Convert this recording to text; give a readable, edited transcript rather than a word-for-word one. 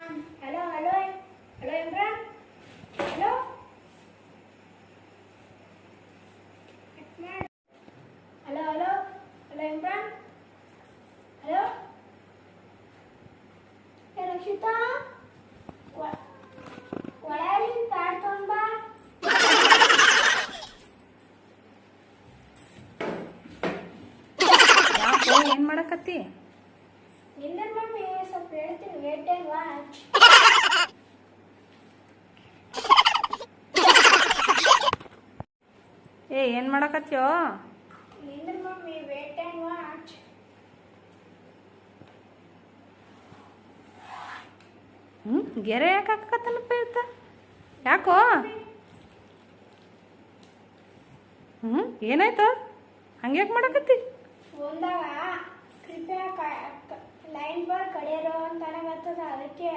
Hello hello hello Imran. Hello hello hello hello Imran. Hello Rakshita, ಒಳಗೆ card ತಗೊಂಡ್ ಬಾ. ಯಾಕೋ ಏನು ಮಾಡಕತ್ತಿ? ನಿನ್ನ ಮಮ್ಮಿ ಸ್ವಲ್ಪ ಹೇಳ್ತೀನಿ, ವೇಟ್ ಆ್ಯಂಡ್ ವಾಚ್. ಏನು ಮಾಡಕತ್ತೀಯೋ? ನಿನ್ನ ಮಮ್ಮಿ ವೇಟ್ ಆ್ಯಂಡ್ ವಾಚ್. ಗೆರೆ ಯಾಕೆ ಹಾಕತ್ತನಪ್ಪ ಇರ್ತ? ಯಾಕೋ? ಏನಾಯ್ತು? ಹಂಗ್ಯಾಕೆ ಮಾಡಕತ್ತಿ? ಫೋನ್ದಾಗ ಕೃಪಯಾ ಲೈನ್ ಬಾರ್ ಕಡಿಯರೋ ಅಂತ ಬರ್ತದ, ಅದಕ್ಕೆ